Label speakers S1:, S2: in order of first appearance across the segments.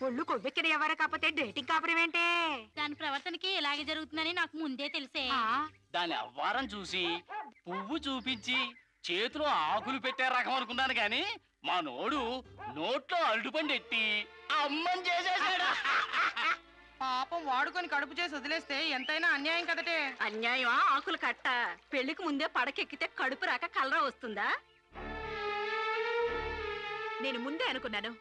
S1: ఒళ్ళు కొవ్వెక్కిన ఎవరు కాకపోతే డేటింగ్ కాపురం ఏంటే?
S2: దాని ప్రవర్తనకి ఇలాగే జరుగుతుందని నాకు ముందే తెలిసే.
S3: దాని అవ్వారం చూసి పువ్వు చూపించి చేతిలో ఆకులు పెట్టే రకం అనుకున్నాను గాని మా నోడు నోట్లో అరటిపండు ఎట్టి అమ్మని చేసేసాడు.
S4: పాపం వాడుకొని కడుపు చేసి వదిలేస్తే ఎంతైనా అన్యాయం కదటే.
S1: అన్యాయమా ఆకులు కట్ట? పెళ్లికి ముందే పడకెక్కితే కడుపు రాక కలరా వస్తుందా? నేను ముందే అనుకున్నాను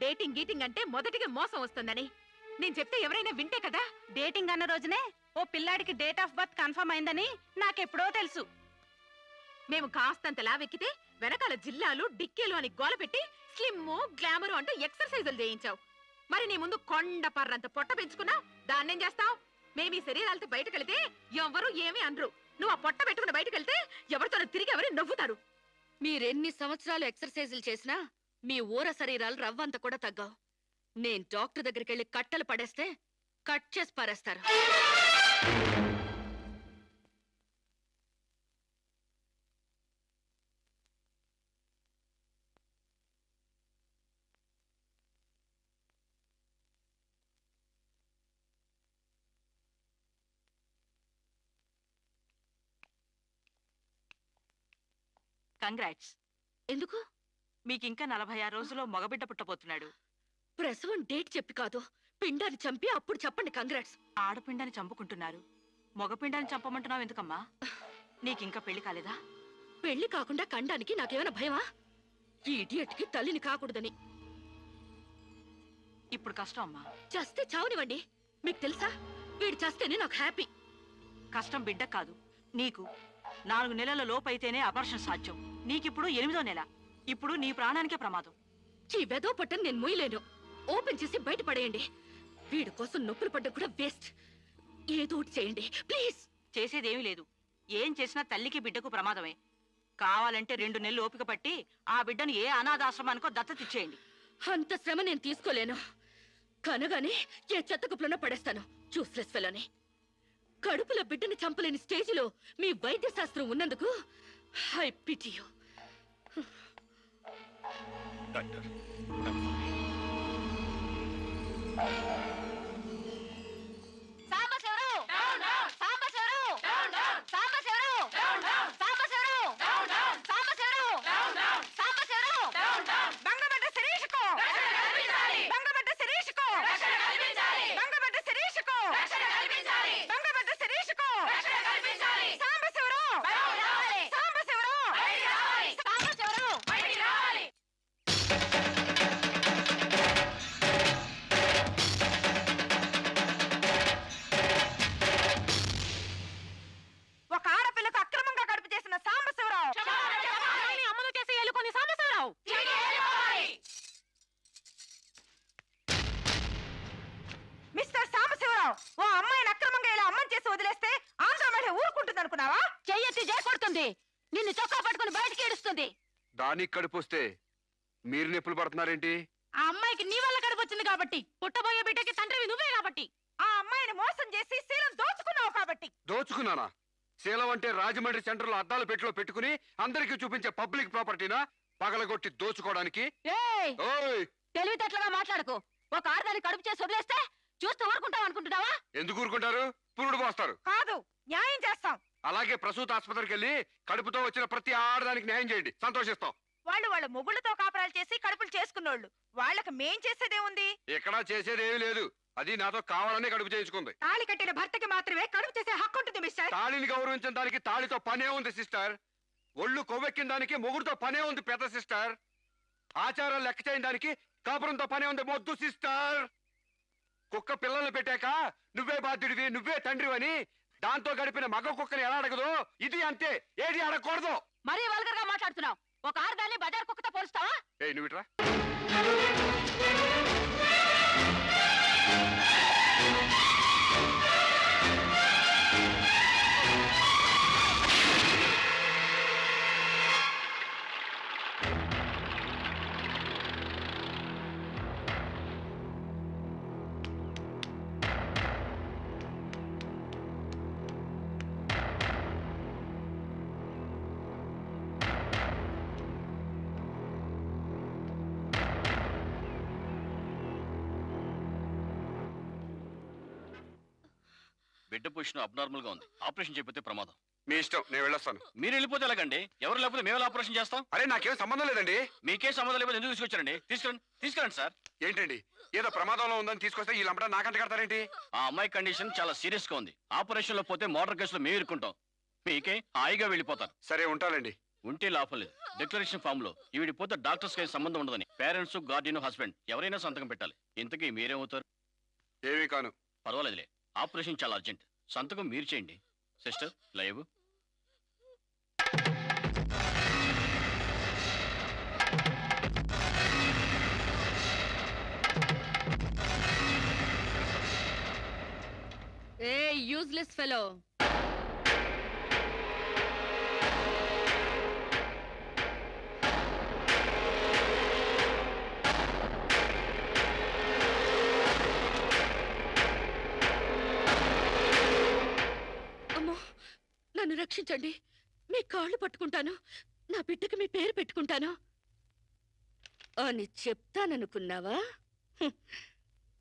S1: డేటింగ్ గీటింగ్ అంటే మొదటిగా మోసం వస్తుందని. నేను చెప్తే ఎవరైనా వింటే కదా.
S2: డేటింగ్ అన్న రోజునే ఓ పిల్లాడికి డేట్ ఆఫ్ బర్త్ కన్ఫర్మ్ అయిందని నాకెప్పుడో తెలుసు.
S1: మేము కాస్తంత లావెక్కితే వెనకాల జిల్లాలు డిక్కీలు అని గోల పెట్టి స్లిమ్ గ్లామర్ అంటూ ఎక్సర్సైజులు చేయించావు. మరి నీ ముందు కొండ పర్రంత పొట్ట పెంచుకున్నావు, దాన్నేం చేస్తావు? మేము ఈ శరీరాలతో బయటకెళ్తే ఎవరు ఏమీ అనరు. నువ్వు ఆ పొట్ట పెట్టుకుని బయటకెళ్తే ఎవరితో తిరిగి ఎవరు నవ్వుతారు.
S5: మీరెన్ని సంవత్సరాలు ఎక్సర్సైజులు చేసినా మీ ఊర శరీరాలు రవ్వంత కూడా తగ్గావు. నేను డాక్టర్ దగ్గరికి వెళ్ళి కట్టలు పడేస్తే కట్ చేసి పారేస్తారు.
S6: కంగ్రాట్స్.
S5: ఎందుకు?
S6: మీకింకా 46 రోజుల్లో మగబిడ్డ పుట్టబోతున్నాడు.
S5: ప్రసవం డేట్ చెప్పి కాదు, పిండాన్ని చంపి అప్పుడు చెప్పండి కంగ్రాట్స్.
S6: ఆడపిండాన్ని చంపుకుంటున్నారు, మగపిండాన్ని చంపమంటున్నావు ఎందుకమ్మా? నీకింకా పెళ్లి కాలేదా?
S5: పెళ్లి కాకుండా కండానికి నాకేమైనా భయమా? ఈ ఇడియట్కి తల్లిని కాకూడదని.
S6: ఇప్పుడు కష్టం అమ్మా.
S5: చస్తే చావునివ్వండి. మీకు తెలుసా, వీడు చస్తేనే నాకు హ్యాపీ.
S6: కష్టం బిడ్డ కాదు నీకు. 4 నెలల లోపైతేనే అపర్షన్ సాధ్యం. నీకిప్పుడు 8వ నెల. ఇప్పుడు నీ ప్రాణానికే ప్రమాదం.
S5: ఈ వెదో పట్టని నేను మొయ్యలేను. ఓపెన్ చేసి బయటపడేయండి. వీడి కోసం నొప్పులు పడ్డ కూడా వేస్ట్. ఏదో ఒకటి చేయండి ప్లీజ్.
S6: చేసేదేమీ లేదు. ఏం చేసినా తల్లికి బిడ్డకు ప్రమాదమే. కావాలంటే 2 నెలలు ఓపిక పట్టి ఆ బిడ్డను ఏ అనాథాశ్రమానికో దత్తతిచ్చేయండి.
S5: అంత శ్రమ నేను తీసుకోలేను. కనగానే ఏ చెత్త కుప్పలోనో పడేస్తాను. చూస్లెస్ ఫెలోని. కడుపులో బిడ్డని చంపలేని స్టేజిలో మీ వైద్య శాస్త్రం ఉన్నందుకు ఐ పిటీ యు.
S7: డాక్టర్
S5: నిన్ను చొక్కా పట్టుకుని బయటికి ఏడుస్తుంది.
S7: దానికి కడుపు వస్తే మీరు నొప్పులు పడుతున్నారేంటి?
S2: ఆ అమ్మాయికి నీ వల్ల కడుపు వచ్చింది కాబట్టి, పుట్టబోయే బిడ్డకి తండ్రివి నువ్వే కాబట్టి.
S1: ఆ అమ్మాయిని మోసం చేసి శీలం దోచుకున్నావు కాబట్టి.
S7: దోచుకున్నానా? శీలం అంటే రాజమండ్రి సెంటర్ లో అద్దాల పెట్టిలో పెట్టుకుని అందరికీ చూపించే పబ్లిక్ ప్రాపర్టీనా పగలగొట్టి దోచుకోవడానికి?
S5: తెలివితేటలుగా మాట్లాడుకో. ఒక ఆడదాన్ని కడుపు చేసి వదిలేస్తే చూస్తూ ఊరుకుంటావు అనుకుంటున్నావా?
S7: ఎందుకు ఊరుకుంటారు? పురుడు పోస్తారు.
S1: కాదు, న్యాయం చేస్తాం.
S7: అలాగే ప్రసూత ఆసుపత్రికి వెళ్ళి కడుపుతో వచ్చిన ప్రతి ఆడదానికి న్యాయం చేయండి, సంతోషిస్తాం.
S1: వాళ్ళ మొగుళ్ళతో కాపురాలు చేసి కడుపులు చేసుకున్నోళ్ళు. వాళ్ళకి మేం చేసేదే ఉంది?
S7: ఎక్కడా చేసేదేమీ లేదు. అది నాతో కావాలనే కడుపు చేయించుకుంది.
S1: తాళి కట్టిన భర్తకి మాత్రమే కడుపు చేసే హక్కు ఉంటుంది మిస్టర్.
S7: తాళిని గౌరవించిన దానికి తాళితో పనే ఉంది సిస్టర్. ఒళ్ళు కొవ్వెక్కిన దానికి మొగుడుతో పనే ఉంది పెద్ద సిస్టర్. ఆచారాలు లెక్క చేయని దానికి కాపురంతో పనే ఉంది మొద్దు సిస్టర్. కుక్క పిల్లలు పెట్టాక నువ్వే బాధ్యుడివి, నువ్వే తండ్రివని దాంతో గడిపిన మగ కుక్కని ఎలా అడగదు, ఇది అంతే. ఏది అడగకూడదు.
S5: మరీ వల్గర్ గా మాట్లాడుతున్నావు. ఒక ఆడదాన్ని బజార్ కుక్కతో పోలుస్తావా?
S7: నువ్వుట్రా.
S3: బిడ్డ పొజిషన్ అబ్నార్మల్ గా ఉంది. ఆపరేషన్ చేయకపోతే ప్రమాదం.
S7: మీ ఇష్టం, నేను వెళ్ళొస్తాను.
S3: మీరు వెళ్ళిపోతే ఎలాగండి? ఎవరు లేకపోతే మేము ఆపరేషన్ చేస్తాం.
S7: అరే నాకేం సంబంధం లేదండి.
S3: మీకే సంబంధం లేకపోతే ఎందుకు తీసుకొచ్చారండి? తీసుకురండి సార్.
S7: ఏంటండి ఏదో ప్రమాదంలో ఉందని తీసుకొస్తే ఈ లంపట నాకంట కడతారేంటి?
S3: ఆ అమ్మాయి కండిషన్ చాలా సీరియస్ గా ఉంది. ఆపరేషన్ లో పోతే మోటార్ కేసులో మేము ఇరుక్కుంటాం. మీకే హాయిగా వెళ్ళిపోతారు.
S7: సరే ఉంటానండి.
S3: ఉంటే లాభం లేదు. డిక్లరేషన్ ఫామ్ లో ఈవిడి పోతే డాక్టర్స్ కి సంబంధం ఉండదని పేరెంట్స్, గార్డియన్, హస్బెండ్ ఎవరైనా సంతకం పెట్టాలి. ఇంతకీ మీరేమవుతారు?
S7: ఏమీ కాను.
S3: పర్వాలేదులే, ఆపరేషన్ చాలా అర్జెంట్. సంతకం మీరు చేయండి. Sister live.
S5: ఏ యూజ్లెస్ ఫెలో, అమ్మో నన్ను రక్షించండి. మీ కాళ్ళు పట్టుకుంటాను, నా బిడ్డకి మీ పేరు పెట్టుకుంటాను అని చెప్తాననుకున్నావా? హ్మ్.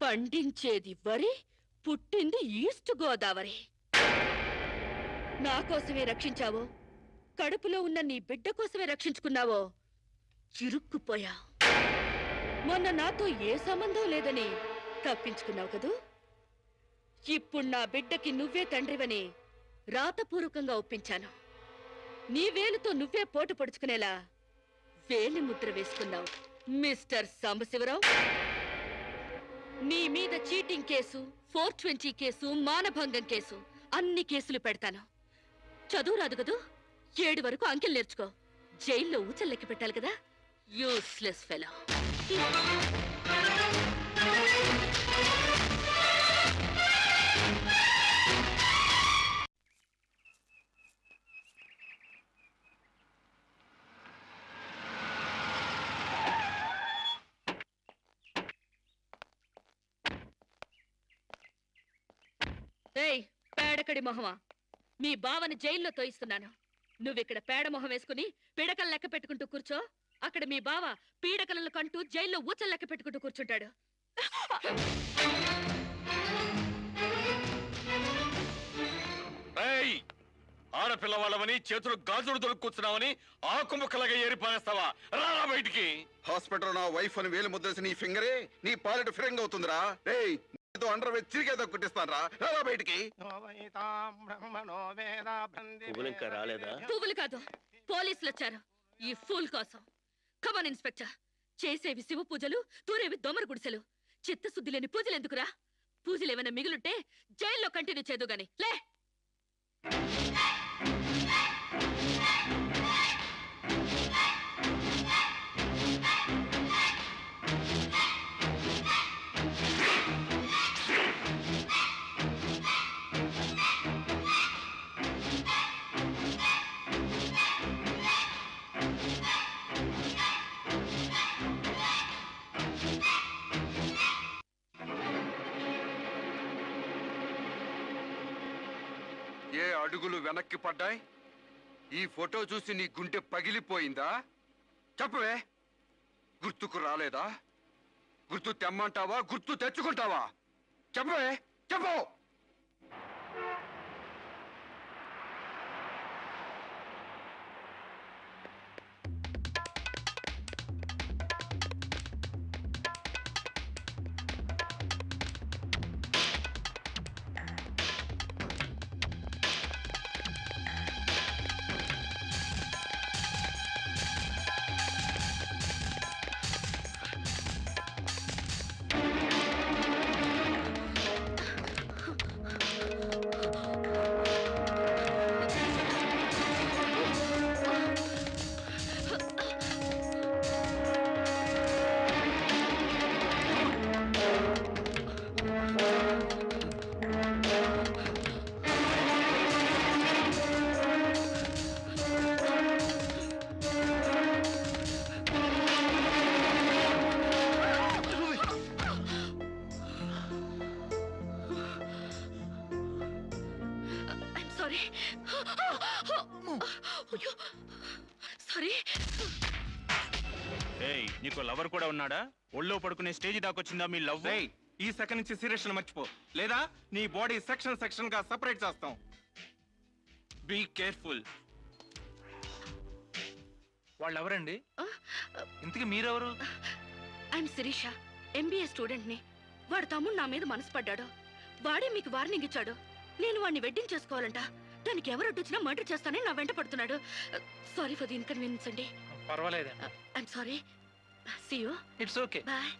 S5: పండించేది వరి, పుట్టింది ఈస్ట్ గోదావరి. నా కోసమే రక్షించావో, కడుపులో ఉన్న నీ బిడ్డ కోసమే రక్షించుకున్నావో చిరుక్కుపోయావు. మొన్న నాతో ఏ సంబంధం లేదని తప్పించుకున్నావు కదూ. ఇప్పుడు నా బిడ్డకి నువ్వే తండ్రివని రాతపూర్వకంగా ఒప్పించాను. నీ వేలుతో నువ్వే పోటు పొడుచుకునేలా వేలి ముద్ర వేసుకున్నావు మిస్టర్ సాంబశివరావు. నీ మీద చీటింగ్ కేసు, 420 కేసు, మానభంగం కేసు, అన్ని కేసులు పెడతాను. చదువు రాదు కదూ, 7 వరకు అంకెలు నేర్చుకో. జైల్లో ఊచల్లెక్కి పెట్టాలి కదా. Useless fellow. ఏయ్ పేడకడి మొహమా, మీ బావని జైల్లో తోయిస్తున్నాను. నువ్విక్కడ పేడ మొహం వేసుకుని పిడకలు లెక్క పెట్టుకుంటూ కూర్చో. అక్కడ మీ బావ పీడకలను కంటూ జైల్లో ఊచలు లెక్క పెట్టుకుంటూ కూర్చుంటాడు.
S3: ఆడపిల్లవాళ్ళమని చేతులు గాజులు దొరుకుతున్నావని ఆకు ముక్కలాగా ఏరిపారేస్తావా? రారా బయటికి.
S8: హాస్పిటల్ నా వైఫ్ అని వేలు ముద్రేసి నీ ఫింగరే నీ పాలెట్ ఫిరంగ్ అవుతుందిరా. ఏయ్ అండర్ వేసి చిరిగేదో కుట్టిస్తాను రా. రారా బయటికి.
S5: పువ్వులు కాదు, పోలీసులు వచ్చారు ఈ ఫూల్ కోసం. Come on inspector. చేసేవి శివ పూజలు, తూరేవి దొమరు గుడిసెలు. చిత్తశుద్ధి లేని పూజలు ఎందుకురా? పూజలు ఏమైనా మిగులుంటే జైల్లో కంటిన్యూ చేదు గాని లే.
S7: ఏ అడుగులు వెనక్కి పడ్డాయి? ఈ ఫోటో చూసి నీ గుండె పగిలిపోయిందా? చెప్పవే, గుర్తుకు రాలేదా? గుర్తు తెమ్మంటావా, గుర్తు తెచ్చుకుంటావా? చెప్పవే, చెప్పు. సారీ.
S9: ఏయ్ నీకు లవర్ కూడా ఉన్నాడా? ఒళ్ళో పడుకునే స్టేజ్ దాకొచ్చిందా మీ లవ్? ఈ సెకండ్ నుంచి సిరేషన్ మర్చిపో, లేదా నీ బాడీ సెక్షన్ సెక్షన్ గా సెపరేట్ చేస్తాం. Be careful.
S10: వాళ్ళు ఎవరండి? ఇంతకీ మీరెవరు?
S5: ఐఎమ్ శిరీష, ఎంబీఏ స్టూడెంట్ ని. వాడు తమ్ముడు నా మీద మనసు పడ్డాడు. వాడే మీకు వార్నింగ్ ఇచ్చాడు. నేను వాడిని వెడ్డింగ్ చేసుకోవాలంట. దానికి ఎవరు అడ్డొచ్చినా మర్డర్ చేస్తానని నా వెంట పడుతున్నాడు. సారీ ఫర్ ది ఇన్కన్వీనియన్స్ అండి.
S10: పర్వాలేదండి.
S5: I'm sorry. See you.
S10: It's okay.
S5: Bye.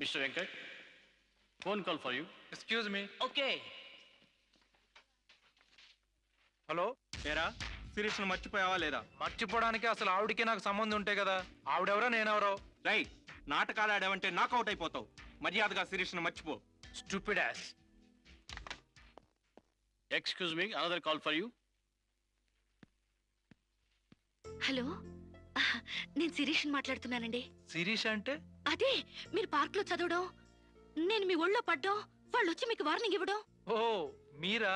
S3: Mister Venkat, phone call for you.
S10: Excuse me.
S3: Okay.
S10: Hello.
S9: ఏరా సిరేషన్ మర్చిపోయావా లేదా?
S10: మర్చిపోవడానికి అసలు ఆవిడకి నాకు సంబంధం ఉంటే కదా. ఆవిడెవరో నేనెవరో.
S9: రైట్, నాటకాలు ఆడావంటే నాకౌట్ అయిపోతావు. మర్యాదగా సిరేషన్ మర్చిపో.
S10: Stupid ass.
S3: Excuse me, another call for you.
S5: Hello, నేను శిరీష్ మాట్లాడుతున్నానండి.
S10: శిరీష్ అంటే?
S5: అదే మీరు పార్క్ లో చదవడం, నేను మీ ఒళ్ళో పడ్డం, వాళ్ళు వచ్చి మీకు వార్నింగ్ ఇవ్వడం.
S10: ఓ మీరా?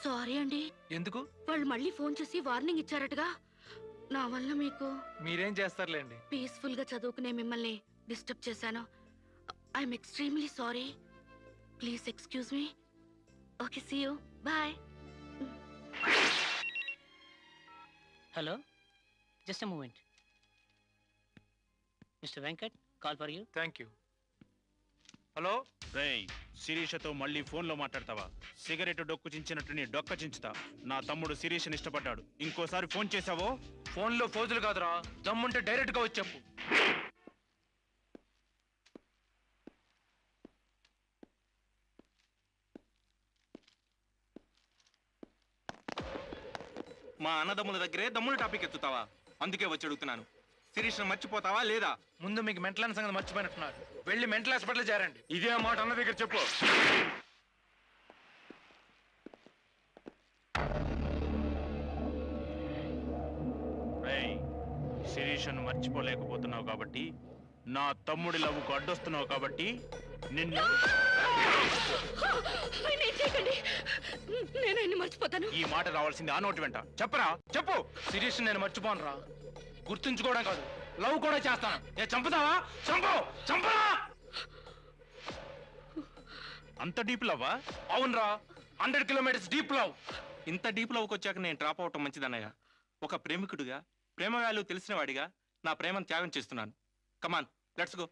S5: సారీ అండి.
S10: ఎందుకు?
S5: వాళ్ళు మళ్ళీ ఫోన్ చేసి వార్నింగ్ ఇచ్చారటగా. నా వల్ల మీకు.
S10: మీరేం చేస్తారులేండి.
S5: పీస్ఫుల్ గా చదువుకునే మిమ్మల్ని డిస్టర్బ్ చేశాను. I'm extremely sorry. Please excuse me. Okay, see you. Bye.
S11: Hello, just a moment. Mister Venkat, call for you.
S10: Thank you. Hello.
S12: రేయ్, శిరీషతో మళ్ళీ ఫోన్లో మాట్లాడతావా? సిగరెట్ డొక్కు చించినట్టు నీ డొక్క చించుతా. నా తమ్ముడు శిరీషని ఇష్టపడ్డాడు. ఇంకోసారి ఫోన్ చేసావో
S10: ఫోన్లో ఫోజులు కాదురా, దమ్ముంటే డైరెక్ట్ గా వచ్చి చెప్పు.
S9: మా అన్నదమ్ముల దగ్గరే దమ్ముల టాపిక్ ఎత్తుతావా? అందుకే వచ్చి అడుగుతున్నాను, సిరీషన్ మర్చిపోతావా లేదా?
S10: ముందు మీకు మెంటల్ సంగతి మర్చిపోయినట్టున్నారు. వెళ్ళి మెంటల్ హాస్పిటల్ చేరండి.
S9: ఇదే మాట అన్న దగ్గర చెప్పు.
S12: రేయ్, శిరీషను మర్చిపోలేకపోతున్నావు కాబట్టి, నా తమ్ముడి లవ్వుకు అడ్డొస్తున్నావు కాబట్టి నిన్ను.
S5: నేను ఆయన్ని మర్చిపోతాను.
S12: ఈ మాట రావాల్సింది ఆ నోటి వెంట. చెప్పరా, చెప్పు.
S10: శిరీష్ నేను మర్చిపోను రా. గుర్తుంచుకోవడం కాదు, లవ్ కూడా చేస్తాను. ఏ చంపుతావా? చంపు, చంపరా.
S12: అంత డీప్ లవ్వా?
S10: అవునరా, 100 కిలోమీటర్స్ డీప్ లవ్.
S9: ఇంత డీప్ లవ్కి వచ్చాక నేను డ్రాప్ అవటం మంచిదన్నయ్య. ఒక ప్రేమికుడిగా, ప్రేమ వాల్యూ తెలిసిన వాడిగా నా ప్రేమను త్యాగం చేస్తున్నాను. కమాన్, లెట్స్ గో.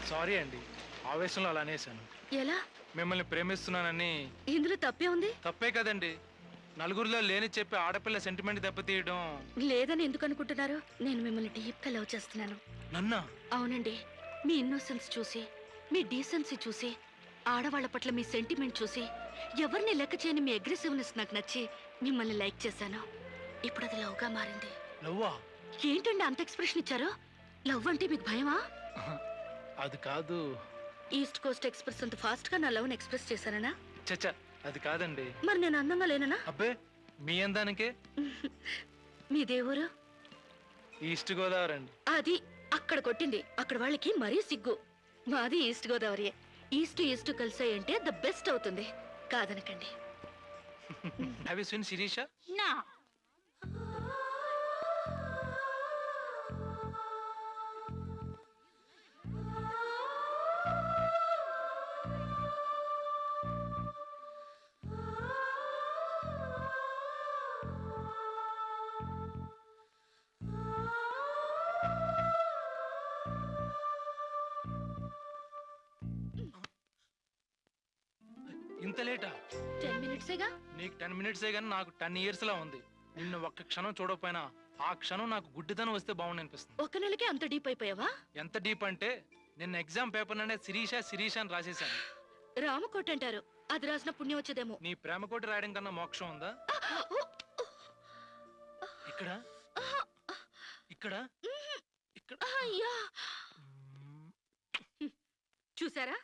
S10: సారీ అండి, ఆవేశంలో అలా అనేసాను.
S5: ఎలా?
S10: మిమ్మల్ని ప్రేమిస్తున్నానని.
S5: ఇందులో తప్పే ఉంది?
S10: తప్పే కదండి. నలుగురిలో లేని చెప్పి ఆడపిల్ల సెంటిమెంట్ దెబ్బతీయడం.
S5: లేదని ఎందుకు అనుకుంటున్నారు? నేను మిమ్మల్ని డీప్ గా లవ్ చేస్తున్నాను.
S10: నన్నా?
S5: అవునండి. మీ ఇన్నోసెన్స్ చూసి, మీ డీసెన్సీ చూసి, ఆడవాళ్ల పట్ల మీ సెంటిమెంట్ చూసి, ఎవరిని లెక్క చేయని మీ అగ్రెసివ్నెస్ నాకు నచ్చి మిమ్మల్ని లైక్ చేశాను. ఇప్పుడు అది లవ్ గా మారింది.
S10: లవ్వా?
S5: ఏంటండి అంత ఎక్స్ప్రెషన్ ఇచ్చారు? లవ్ అంటే మీకు భయమా?
S10: అది కాదు.
S5: ఈస్ట్ కోస్ట్ ఎక్స్ప్రెస్ అంత ఫాస్ట్ గా నా లవ్ ని ఎక్స్ప్రెస్ చేశానా?
S10: చచ్చా, అది కాదండి.
S5: మరి నేను అందంగా లేనా?
S10: అబ్బే, మీ అందానికే.
S5: మీ దేవురు?
S10: ఈస్ట్ గోదావరి అండి.
S5: అది అక్కడ కొట్టింది. అక్కడ వాళ్ళకి మరీ సిగ్గు. మాది ఈస్ట్ గోదావరి. ఈస్ట్ ఈస్ట్ కలిసాయంటే ద బెస్ట్ అవుతుంది. కాదనకండి.
S10: Have you seen Sirisha?
S5: నా
S10: ఇంత లేటా?
S5: 10 మినిట్సేగా.
S10: నీకు 10 మినిట్సే గానీ నాకు 10 ఇయర్స్ లా ఉంది. నిన్ను ఒక్క క్షణం చూడకపోయినా ఆ క్షణం నాకు గుడ్డితనం వస్తే బాగుంది అనిపిస్తుంది.
S5: ఒక నెలకే అంత డీప్ అయిపోయావా?
S10: ఎంత డీప్ అంటే నిన్న ఎగ్జామ్ పేపర్ అనే శిరీష శిరీష అని రాసేసాను.
S5: రామకోట అంటారు. అది రాసిన పుణ్యం వచ్చేదేమో.
S10: నీ ప్రేమ కోటి రాయడం కన్నా మోక్షం ఉందా? ఇక్కడ ఇక్కడ ఇక్కడ.
S5: అయ్యా, చూసారా?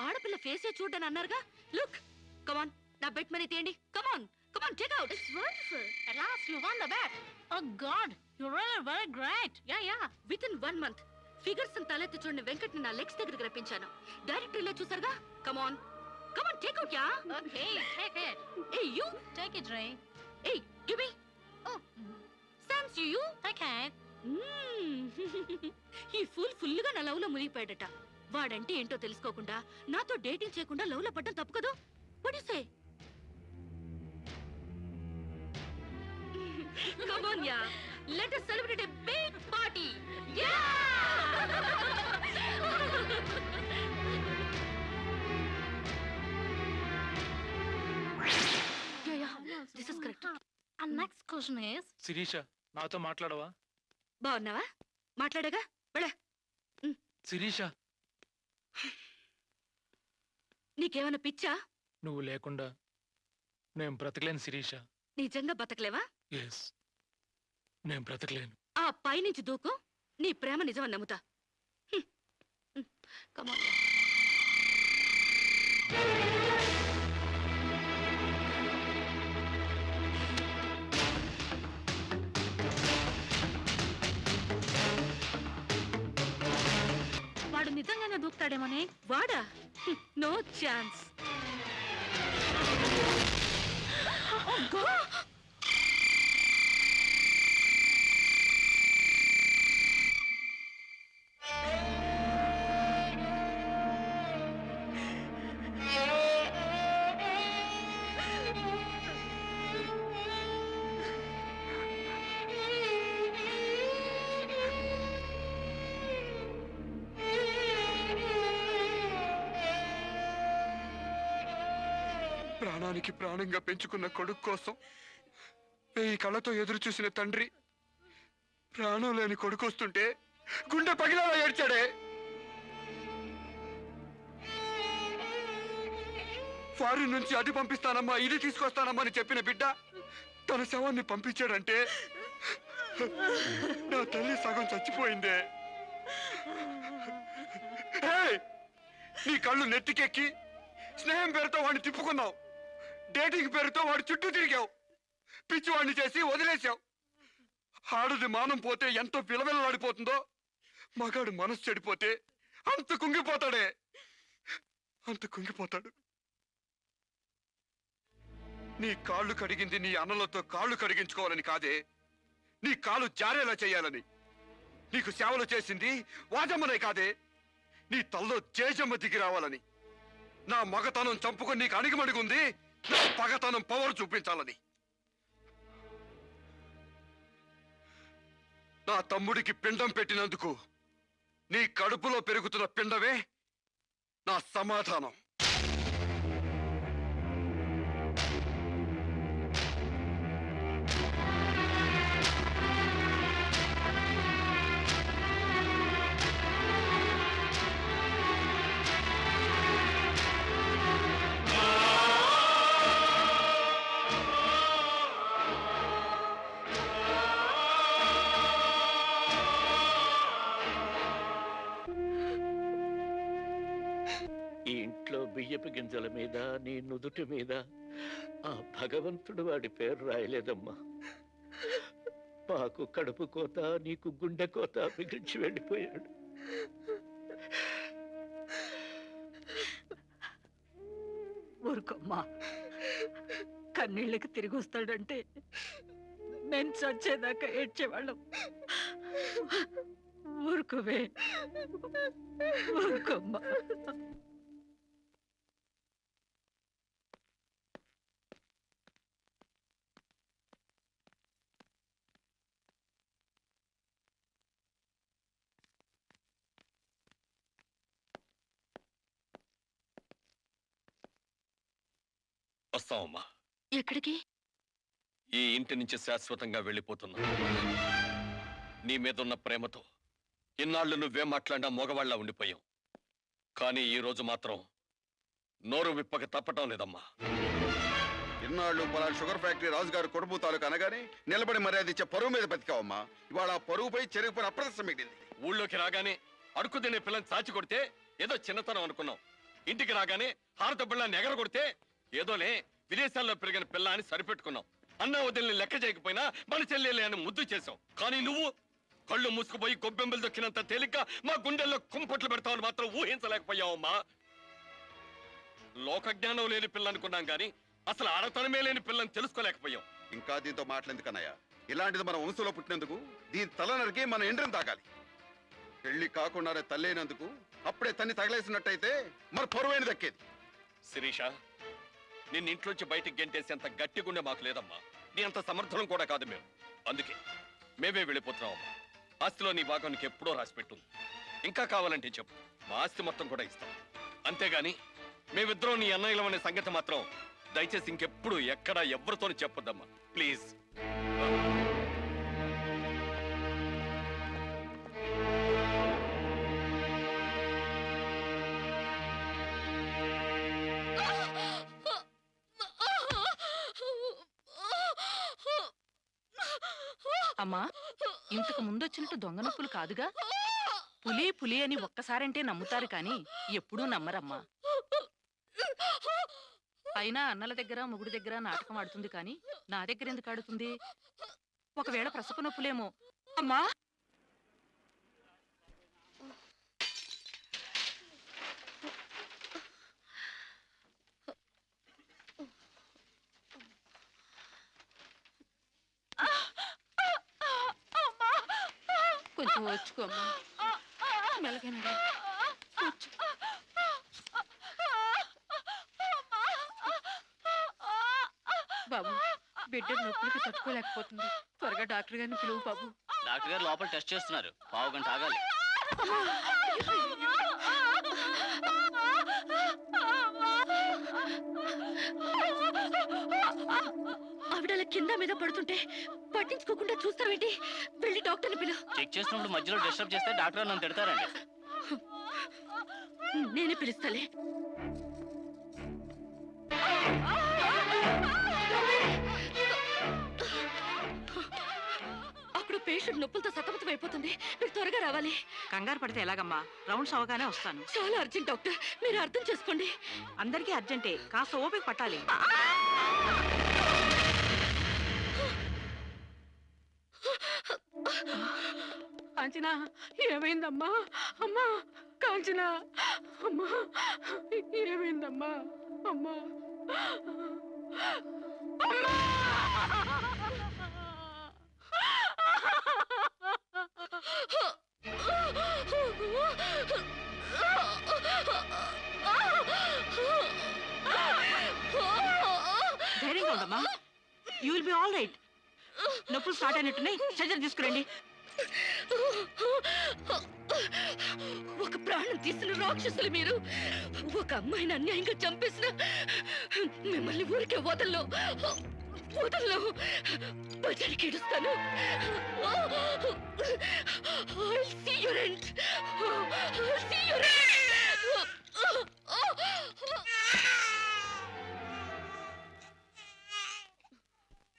S5: ఆడపిల్ల ఫేసే చూడని అన్నారుగా. లుక్, కమాన్, నా బెట్ మనీ తీయండి. కమాన్, Come on, take out. It's wonderful.
S2: At last you won the bet. Oh God, you're really very great.
S5: Yeah. Within 1 month. Figures and తలెత్తి చూడని వెంకట్ని నా లెగ్స్ దగ్గరికి రప్పించాను. డైరెక్టర్ ఇలా చూసారుగా. Come on, take out, yeah.
S2: Okay, take it.
S5: Hey, you.
S2: Take it, Ray.
S5: Hey, give me.
S2: Oh,
S5: Sans you.
S2: take it.
S5: ఈ ఫుల్గా నా love లో మునిగిపోయాడట. వాడంటే ఏంటో తెలుసుకోకుండా నాతో డేటింగ్ చేయకుండా లవ్ లో పడ్డం తప్పు కదా. What do you say? Come on, yeah. Let us celebrate a big party. Yeah! Yeah. This is correct.
S2: And next question is,
S10: Sirisha నాతో మాట్లాడవా?
S5: బాగున్నావా? మాట్లాడగా వెళ్ళ.
S10: శిరీష,
S5: నీకేమైనా పిచ్చా?
S10: నువ్వు లేకుండా నేను బ్రతకలేను శిరీష.
S5: నిజంగా బతకలేవా?
S10: ఎస్, నేను బ్రతకలేను.
S5: ఆ పైనుంచి దూకు. నీ ప్రేమ నిజమని నమ్ముతా. Come on.
S2: వాడు నిజంగానే దూకుతాడేమోనే.
S5: వాడా? No chance.
S7: ప్రాణానికి ప్రాణంగా పెంచుకున్న కొడుకు కోసం 1000 కళ్ళతో ఎదురు చూసిన తండ్రి ప్రాణం లేని కొడుకు వస్తుంటే గుండె పగిలేలా ఏడ్చాడే. ఫారిన్ నుంచి అది పంపిస్తానమ్మా ఇది తీసుకొస్తానమ్మా అని చెప్పిన బిడ్డ తన శవాన్ని పంపించాడంటే నా తల్లి సగం చచ్చిపోయిందే. నీ కళ్ళు నెత్తికెక్కి స్నేహం పేరుతో వాడిని తిప్పుకున్నావు. డేటింగ్ పేరుతో వాడి చుట్టూ తిరిగావు. పిచ్చివాడిని చేసి వదిలేశావు. ఆడది మానం పోతే ఎంత విలవిలలాడిపోతుందో మగాడు మనసు చెడిపోతే అంత కుంగిపోతాడే. అంత కుంగిపోతాడు. నీ కాళ్ళు కడిగింది నీ అన్నలతో కాళ్ళు కడిగించుకోవాలని కాదే, నీ కాళ్ళు జారేలా చేయాలని. నీకు సేవలు చేసింది వాజమ్మనే కాదే, నీ తల్లో జేజమ్మ దిగి రావాలని. నా మగతనం చంపుకొని నీకు అణిగిమణిగుంది నా పగతనం పవర్ చూపించాలని. నా తమ్ముడికి పిండం పెట్టినందుకు నీ కడుపులో పెరుగుతున్న పిండమే నా సమాధానం.
S13: ఈ ఇంట్లో బియ్యపు గింజల మీద నీ నుదుటి మీద ఆ భగవంతుడు వాడి పేరు రాయలేదమ్మా. మాకు కడుపు కోత నీకు గుండె కోత మిగిల్చి వెళ్ళిపోయాడు.
S6: ఊరుకోమ్మా, కన్నీళ్ళకి తిరిగి వస్తాడంటే మేము చచ్చేదాకా ఏడ్చేవాళ్ళం. ఊరుకోవే, ఊరుకోమ్మా.
S13: వస్తామమ్మా.
S5: ఎక్కడికి?
S13: ఈ ఇంటి నుంచి శాశ్వతంగా వెళ్ళిపోతున్నా. నీ మీదున్న ప్రేమతో ఇన్నాళ్ళు నువ్వేం మాట్లాడినా మగవాళ్ళ ఉండిపోయావు. కానీ ఈ రోజు మాత్రం నోరు విప్పక తప్పటం లేదమ్మా.
S8: ఇన్నాళ్ళు పలానా షుగర్ ఫ్యాక్టరీ రాజుగారు కొడుపు తాలూకు అనగానే నిలబడి మర్యాద ఇచ్చే పరువు మీద బతికావమ్మా. ఇవాళ ఆ పరువుపై చెరుగుపై అప్రదర్శన మిగిలింది.
S13: ఊళ్ళోకి రాగానే అడుక్కు తినే పిల్లని చాచి కొడితే ఏదో చిన్నతనం అనుకున్నాం. ఇంటికి రాగానే హారత బిళ్ళని ఎగర కొడితే ఏదోలే విదేశాల్లో పెరిగిన పిల్ల అని సరిపెట్టుకున్నాం. అన్న వదిలిని లెక్క చేయకపోయినా మన చెల్లెలే అని ముద్దు చేసావు. కానీ నువ్వు కళ్ళు మూసుకుపోయి గొబ్బెంబలు దొక్కినంత తేలిగ్గా మా గుండెల్లో కుంపట్లు పెడతావని మాత్రం ఊహించలేకపోయావమ్మా. లోక జ్ఞానం లేని పిల్ల అనుకున్నాం కానీ అసలు ఆడతనమే లేని పిల్లని తెలుసుకోలేకపోయాం.
S8: ఇంకా దీంతో మాట్లాడేందుకన్నయ్య, ఇలాంటిది మన వంశంలో పుట్టినందుకు దీని తల నరికి మన ఎండ్రం తాగాలి. పెళ్లి కాకుండానే తల్లైనందుకు అప్పుడే తన్ని తగలేసినట్టయితే మన పరువైన దక్కేది.
S13: శిరీష, నిన్న ఇంట్లోంచి బయటికి గెంటేసేంత గట్టి గుండె మాకు లేదమ్మా. నీ అంత సమర్థనం కూడా కాదు మేము. అందుకే మేమే వెళ్ళిపోతున్నామమ్మా. ఆస్తిలో నీ భాగం నీకు ఎప్పుడో రాసి పెట్టుంది. ఇంకా కావాలంటే చెప్పు, మా ఆస్తి మొత్తం కూడా ఇస్తాం. అంతేగాని మేమిద్దరం నీ అన్నయ్యలం అనే సంగతి మాత్రం దయచేసి ఇంకెప్పుడు ఎక్కడా ఎవరితో చెప్పొద్దమ్మా, ప్లీజ్.
S6: అమ్మా, ఇంతకు ముందొచ్చినట్టు దొంగ నొప్పులు కాదుగా? పులి పులి అని ఒక్కసారంటే నమ్ముతారు కానీ ఎప్పుడూ నమ్మరమ్మా. అయినా అన్నల దగ్గర మొగుడి దగ్గర నాటకం ఆడుతుంది కానీ నా దగ్గర ఎందుకు ఆడుతుంది? ఒకవేళ ప్రసవ నొప్పులేమో. అమ్మా,
S5: కొంచెం వచ్చుకోమ్మా, మెలగనగా బాబు. బిడ్డ నొప్పులకి తట్టుకోలేకపోతుంది. త్వరగా డాక్టర్ గారిని పిలువు బాబు.
S3: డాక్టర్ గారు లోపల టెస్ట్ చేస్తున్నారు. పావు గంట ఆగాలి.
S5: ఆవిడ కింద మీద పడుతుంటే పట్టించుకోకుండా చూస్తావేంటి? వెళ్ళి డాక్టర్ని పిలువు.
S3: చెక్ చేసినప్పుడు మధ్యలో డిస్టర్బ్ చేస్తే డాక్టర్ గారు నన్ను తిడతారండి.
S5: నేనే పిలుస్తాలే. అక్కడ పేషెంట్ నొప్పులతో సతమతం అయిపోతుంది. మీరు త్వరగా రావాలి.
S6: కంగారు పడితే ఎలాగమ్మా? రౌండ్స్ అవగానే వస్తాను.
S5: చాలా అర్జెంట్ డాక్టర్, మీరు అర్థం చేసుకోండి.
S6: అందరికీ అర్జెంటే, కాస్త ఓపిక పట్టాలి.
S5: కాంచనా, ఏమైందమ్మా? అమ్మా కాంచనా, అమ్మా ఏమైందమ్మా? అమ్మా
S6: ధైర్యంగా ఉండమ్మా. You will be all right. నొప్పులు స్టార్ట్ అయినట్టున్నాయి, సర్జరీ తీసుకురండి.
S5: ఒక ప్రాణం తీసిన రాక్షసులు మీరు. ఒక అమ్మాయిని అన్యాయంగా చంపేసిన మిమ్మల్ని ఊరికే వదల్లో వదల్లో. బజారికి ఏడుస్తాను. I'll see your end. I'll see your end.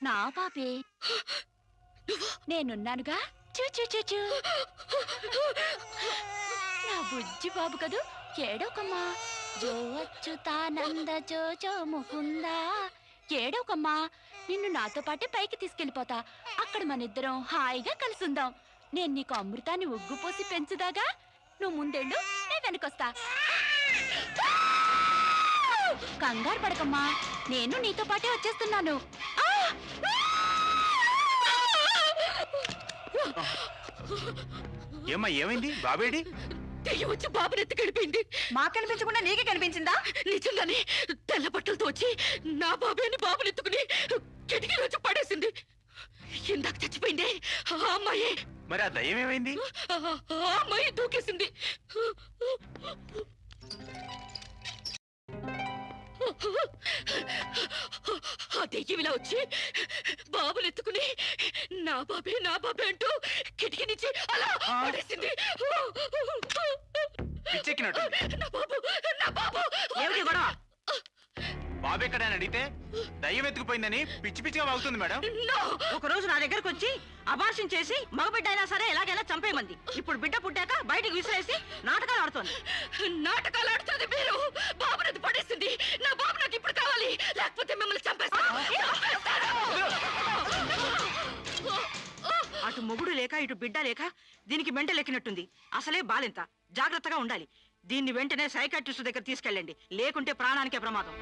S14: నా పాపే, నేనున్నానుగా. చూ చూ చూ చూ. నా బుజ్జి బాబు కదూ, ఏడోకమ్మా. జో అచ్యుతానంద జో జో ముకుందా. ఏడోకమ్మా, నిన్ను నాతో పాటే పైకి తీసుకెళ్ళిపోతా. అక్కడ మనిద్దరం హాయిగా కలిసుందాం. నేను నీకు అమృతాన్ని ఉగ్గుపోసి పెంచుదాగా. నువ్వు ముందెళ్ళు, నేను వెనకొస్తా. కంగారు పడకమ్మా, నేను నీతో పాటే వచ్చేస్తున్నాను.
S9: ఏమ్మా, ఏమైంది? బాబేడి?
S5: దెయ్యం వచ్చి బాబుని ఎత్తి గడిపోయింది.
S6: మాకు కనిపించకుండా నీకే కనిపించిందా?
S5: నిజంగానే తెల్ల బట్టలతో వచ్చి నా బాబే అని బాబుని ఎత్తుకుని కిటికీలో వచ్చి పడేసింది. ఇందాక చచ్చిపోయింది ఆ అమ్మాయి.
S9: మరి ఆ దయ్యం ఏమైంది?
S5: ఆ అమ్మాయి దూకేసింది. ఆ దెయ్యం ఇలా వచ్చి బాబుని ఎత్తుకుని నా బాబే అంటూ కిటికీ నుంచి అలా పడేసింది.
S9: పిచ్చెక్కినట్టుంది.
S5: నా బాబు
S6: ఏమిటి గొడవ?
S9: బాబు
S12: బాబు ఎక్కడని అడిగితే దయ్యం ఎత్తుకుపోయిందని పిచ్చి పిచ్చిగా వాగుతుంది మేడం.
S4: ఒక రోజు నా దగ్గరకు వచ్చి అబార్షన్ చేసి మగబిడ్డ అయినా సరే ఎలాగైనా చంపేయమంది. ఇప్పుడు బిడ్డ పుట్టాక బయటికి విసిరేసి నాటకాలు ఆడుతోంది.
S5: నాటకాలు ఆడుతుంది మీరు. బాబునది పడేసింది. నా బాబు నాకు ఇప్పుడు కావాలి, లేకపోతే మిమ్మల్ని చంపేస్తాను.
S4: అటు మొగుడు లేక ఇటు బిడ్డ లేక దీనికి మెంటల్ ఎక్కినట్టుంది. అసలే బాలింత, జాగ్రత్తగా ఉండాలి. దీన్ని వెంటనే సైకాట్రిస్ట్ దగ్గర తీసుకెళ్ళండి, లేకుంటే ప్రాణానికే ప్రమాదం.